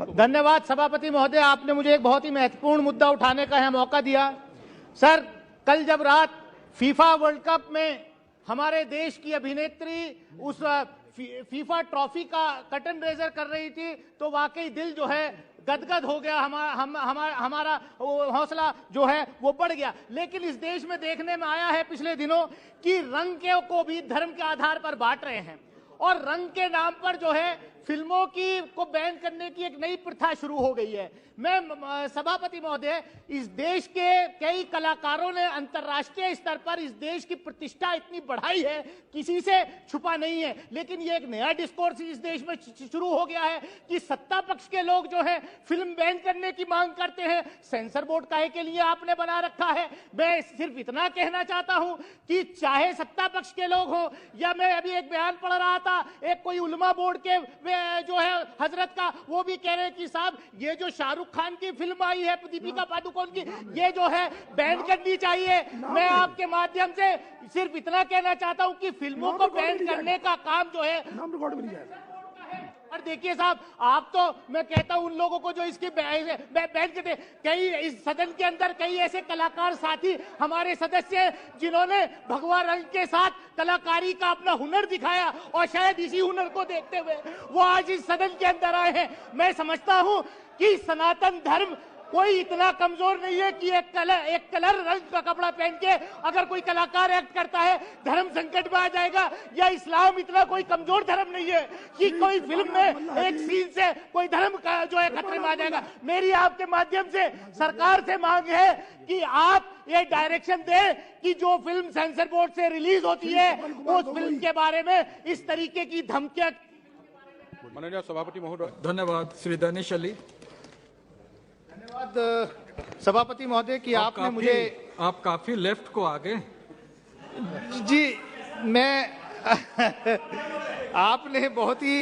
धन्यवाद सभापति महोदय, आपने मुझे एक बहुत ही महत्वपूर्ण मुद्दा उठाने का मौका दिया। सर, कल जब रात फीफा वर्ल्ड कप में हमारे देश की अभिनेत्री उस फीफा ट्रॉफी का कर्टन रेजर कर रही थी तो वाकई दिल जो है गदगद हो गया, हमारा हौसला जो है वो बढ़ गया। लेकिन इस देश में देखने में आया है पिछले दिनों कि रंग को भी धर्म के आधार पर बांट रहे हैं और रंग के नाम पर जो है फिल्मों को बैन करने की एक नई प्रथा शुरू हो गई है। मैं सभापति महोदय, इस देश के कई कलाकारों ने अंतर्राष्ट्रीय स्तर पर इस देश की प्रतिष्ठा इतनी बढ़ाई है, किसी से छुपा नहीं है। लेकिन ये एक नया डिस्कोर्स इस देश में शुरू हो गया है कि सत्ता पक्ष के लोग जो है फिल्म बैन करने की मांग करते हैं। सेंसर बोर्ड काहे के लिए आपने बना रखा है? मैं सिर्फ इतना कहना चाहता हूं कि चाहे सत्ता पक्ष के लोग हो या मैं अभी एक बयान पढ़ रहा था, एक कोई उलमा बोर्ड के जो है हजरत का, वो भी कह रहे हैं कि साहब ये जो शाहरुख खान की फिल्म आई है दीपिका पादुकोण की, ये जो है बैन करनी चाहिए। मैं आपके माध्यम से सिर्फ इतना कहना चाहता हूं कि फिल्मों को बैन करने का काम जो है और देखिए साहब, आप तो मैं कहता हूं उन लोगों को जो इसकी बैन करते, कई इस सदन के अंदर कई ऐसे कलाकार साथी हमारे सदस्य हैं जिन्होंने भगवा रंग के साथ कलाकारी का अपना हुनर दिखाया और शायद इसी हुनर को देखते हुए वो आज इस सदन के अंदर आए हैं। मैं समझता हूं कि सनातन धर्म कोई इतना कमजोर नहीं है कि एक कलर रंग का कपड़ा पहन के अगर कोई कलाकार एक्ट करता है धर्म संकट में आ जाएगा, या इस्लाम इतना कोई कमजोर धर्म नहीं है कि कोई फिल्म में एक सीन से कोई धर्म का जो है खतरे में आ जाएगा। मेरी आपके माध्यम से सरकार से मांग है कि आप ये डायरेक्शन दे कि जो फिल्म सेंसर बोर्ड से रिलीज होती है उस फिल्म के बारे में इस तरीके की धमकियां। माननीय सभापति महोदय, धन्यवाद। श्री दानिश अली। सभापति महोदय कि आपने मुझे आप काफी लेफ्ट को आ गए जी। मैं आपने बहुत ही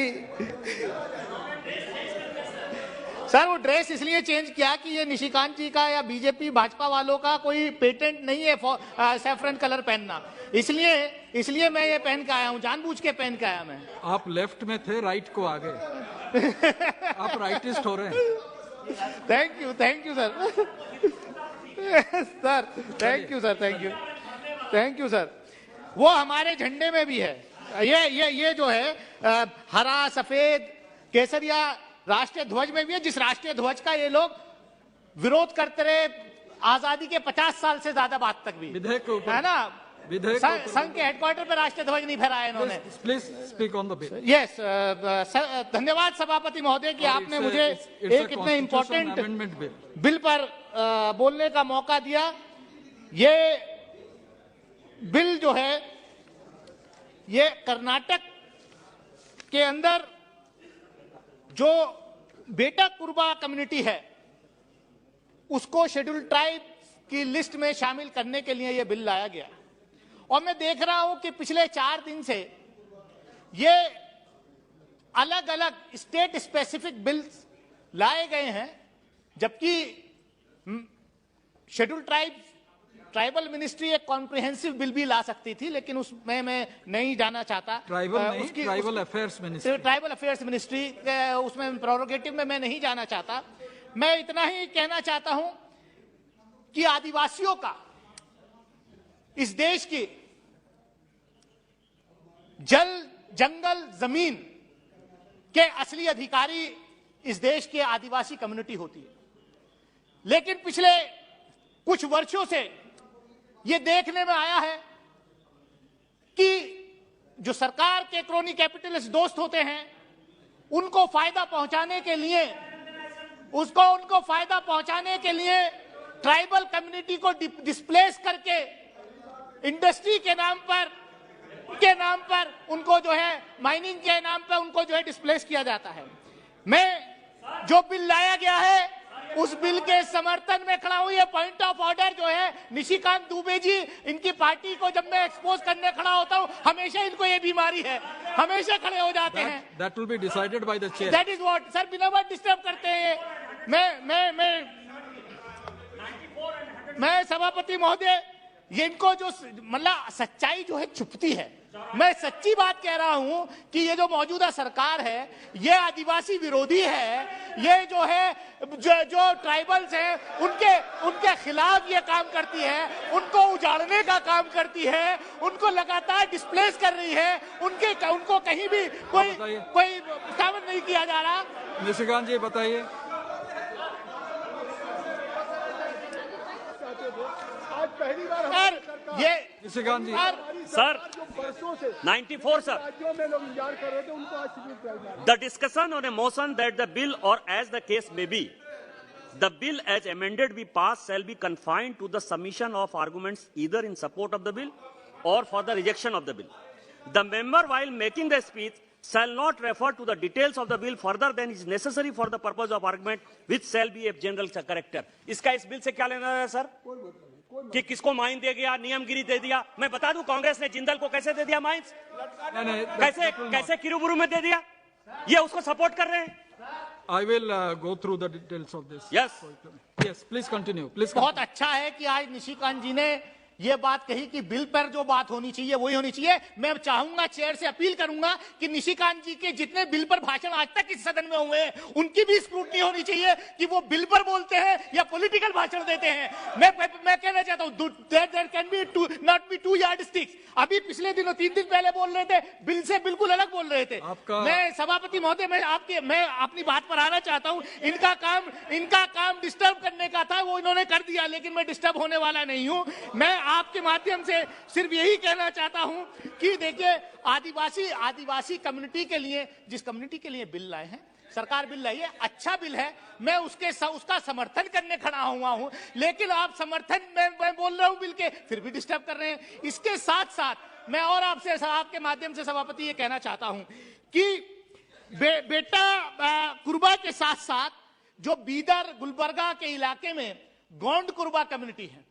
सर वो ड्रेस इसलिए चेंज किया कि ये निशिकांत जी का या बीजेपी भाजपा वालों का कोई पेटेंट नहीं है सैफरन कलर पहनना, इसलिए मैं ये पहन के आया हूं, जानबूझ के पहन के आया मैं। आप लेफ्ट में थे, राइट को आ गए। आप राइटिस्ट हो रहे हैं। Thank you sir. Sir thank you sir. वो हमारे झंडे में भी है, ये जो है हरा सफेद केसरिया राष्ट्रीय ध्वज में भी है, जिस राष्ट्रीय ध्वज का ये लोग विरोध करते रहे आजादी के 50 साल से ज्यादा बाद तक भी, विधेयक के ऊपर है ना। विधेयक संघ के हेडक्वार्टर पे राष्ट्रीय ध्वज नहीं फहराया इन्होंने। Please speak on the bill. Yes, धन्यवाद सभापति महोदय कि आपने मुझे एक इतने इम्पोर्टेंट बिल पर बोलने का मौका दिया। ये बिल जो है ये कर्नाटक के अंदर जो बेटा कुर्बा कम्युनिटी है उसको शेड्यूल ट्राइब की लिस्ट में शामिल करने के लिए यह बिल लाया गया। और मैं देख रहा हूं कि पिछले 4 दिन से ये अलग अलग स्टेट स्पेसिफिक बिल्स लाए गए हैं, जबकि शेड्यूल ट्राइबल मिनिस्ट्री एक कॉम्प्रिहेंसिव बिल भी ला सकती थी, लेकिन उसमें मैं नहीं जाना चाहता। ट्राइबल अफेयर्स मिनिस्ट्री उसमें प्रोरोगेटिव में मैं नहीं जाना चाहता। मैं इतना ही कहना चाहता हूं कि आदिवासियों का इस देश की जल जंगल जमीन के असली अधिकारी इस देश के आदिवासी कम्युनिटी होती है, लेकिन पिछले कुछ वर्षों से यह देखने में आया है कि जो सरकार के क्रोनी कैपिटलिस्ट दोस्त होते हैं उनको फायदा पहुंचाने के लिए ट्राइबल कम्युनिटी को डिस्प्लेस करके इंडस्ट्री के नाम पर उनको जो है माइनिंग के नाम पर उनको जो है डिस्प्लेस किया जाता है। मैं जो बिल लाया गया है उस बिल के समर्थन में खड़ा हूं। ये पॉइंट ऑफ ऑर्डर जो है निशिकांत दुबे जी, इनकी पार्टी को जब मैं एक्सपोज करने खड़ा होता हूं हमेशा इनको ये बीमारी है, हमेशा खड़े हो जाते हैं। That will be decided by the chair. That is what sir बिना बात डिस्टर्ब करते हैं। मैं सभापति महोदय, ये इनको जो मतलब सच्चाई जो है छुपती है, मैं सच्ची बात कह रहा हूं कि ये जो मौजूदा सरकार है ये आदिवासी विरोधी है। ये जो है जो ट्राइबल्स हैं उनके खिलाफ ये काम करती है, उनको उजाड़ने का काम करती है, उनको लगातार डिस्प्लेस कर रही है, उनको कहीं भी कोई काम नहीं किया जा रहा। निशिकांत जी बताइए। आज पहली बार ये निशिकांत जी सर बरसों से 94 sir, राज्यों में लोग इंतजार कर रहे थे, उनको आज schedule tribe the discussion on a motion that the bill or as the case may be, the bill as amended be passed shall be confined to the submission of arguments either in support of the bill or for the rejection of the bill. The member while making the speech shall not refer to the details of the bill further than is necessary for the purpose of argument which shall be of general character. इसका इस bill से क्या लेना है sir? कि किसको mine दे गया, नियमगिरी दे दिया? मैं बता दूं कांग्रेस ने जिंदल को कैसे दे दिया माइंस, कैसे किरुबुरु में दे दिया, ये उसको सपोर्ट कर रहे हैं। I will go through the details of this. Yes. Yes, please continue. Please बहुत continue. अच्छा है कि आज निशिकांत जी ने ये बात कही कि बिल पर जो बात होनी चाहिए वही होनी चाहिए। मैं चाहूंगा, चेयर से अपील करूंगा कि निशिकांत जी के जितने बिल पर भाषण आज तक इस सदन में हुए हैं उनकी भी स्क्रूटनी होनी चाहिए कि वो बिल पर बोलते हैं या पॉलिटिकल भाषण देते हैं। मैं कहना चाहता हूं there can be not be two yardsticks. अभी पिछले दिनों 3 दिन पहले बोल रहे थे, बिल से बिल्कुल अलग बोल रहे थे। मैं सभापति महोदय मैं अपनी बात पर आना चाहता हूं। इनका काम डिस्टर्ब करने का था, वो इन्होंने कर दिया, लेकिन मैं डिस्टर्ब होने वाला नहीं हूं। मैं आपके माध्यम से सिर्फ यही कहना चाहता हूं कि देखिए आदिवासी कम्युनिटी के लिए, जिस कम्युनिटी के लिए बिल लाए हैं, सरकार बिल लाई है, अच्छा बिल है, मैं उसका समर्थन करने खड़ा हुआ हूं। लेकिन आप समर्थन मैं बोल रहा हूं बिल के, फिर भी डिस्टर्ब कर रहे हैं। इसके साथ साथ मैं और आपके माध्यम से सभापति ये कहना चाहता हूं कि बेटा कुरबा के साथ साथ जो बीदर गुलबर्गा के इलाके में गोंड कुरबा कम्युनिटी है,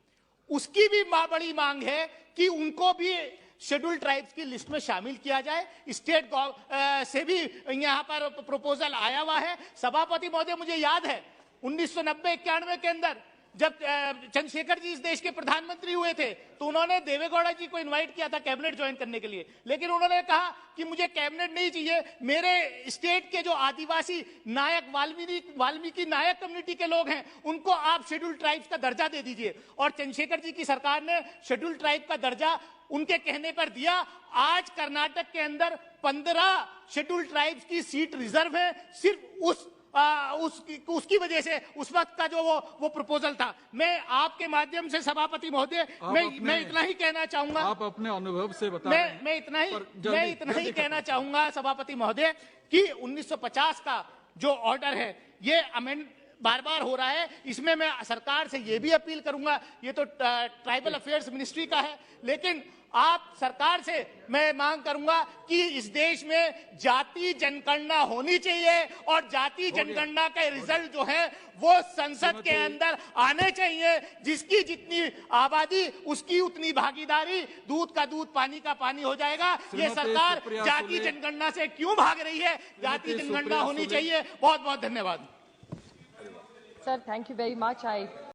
उसकी भी बड़ी मांग है कि उनको भी शेड्यूल ट्राइब्स की लिस्ट में शामिल किया जाए। स्टेट से भी यहां पर प्रपोजल आया हुआ है। सभापति महोदय, मुझे याद है 1990-91 के अंदर जब चंद्रशेखर जी इस देश के प्रधानमंत्री हुए थे तो उन्होंने देवेगौड़ा जी को इनवाइट किया था कैबिनेट ज्वाइन करने के लिए, लेकिन उन्होंने कहा कि मुझे कैबिनेट नहीं चाहिए, मेरे स्टेट के जो आदिवासी नायक वाल्मीकि नायक कम्युनिटी के लोग हैं उनको आप शेड्यूल ट्राइब्स का दर्जा दे दीजिए। और चंद्रशेखर जी की सरकार ने शेड्यूल ट्राइब का दर्जा उनके कहने पर दिया। आज कर्नाटक के अंदर 15 शेड्यूल ट्राइब्स की सीट रिजर्व है, सिर्फ उसकी वजह से उस वक्त का जो वो प्रपोजल था। मैं आपके माध्यम से सभापति महोदय मैं इतना ही कहना चाहूंगा। आप अपने अनुभव से बताएं। मैं इतना ही कहना चाहूंगा सभापति महोदय कि 1950 का जो ऑर्डर है ये अमेंड बार हो रहा है। इसमें मैं सरकार से ये भी अपील करूंगा, ये तो ट्राइबल अफेयर्स मिनिस्ट्री का है, लेकिन आप सरकार से मैं मांग करूंगा कि इस देश में जाति जनगणना होनी चाहिए और जाति जनगणना के रिजल्ट जो है वो संसद के अंदर आने चाहिए। जिसकी जितनी आबादी उसकी उतनी भागीदारी, दूध का दूध पानी का पानी हो जाएगा। ये सरकार जाति जनगणना से क्यों भाग रही है? जाति जनगणना होनी चाहिए। बहुत बहुत धन्यवाद। Sir, thank you very much.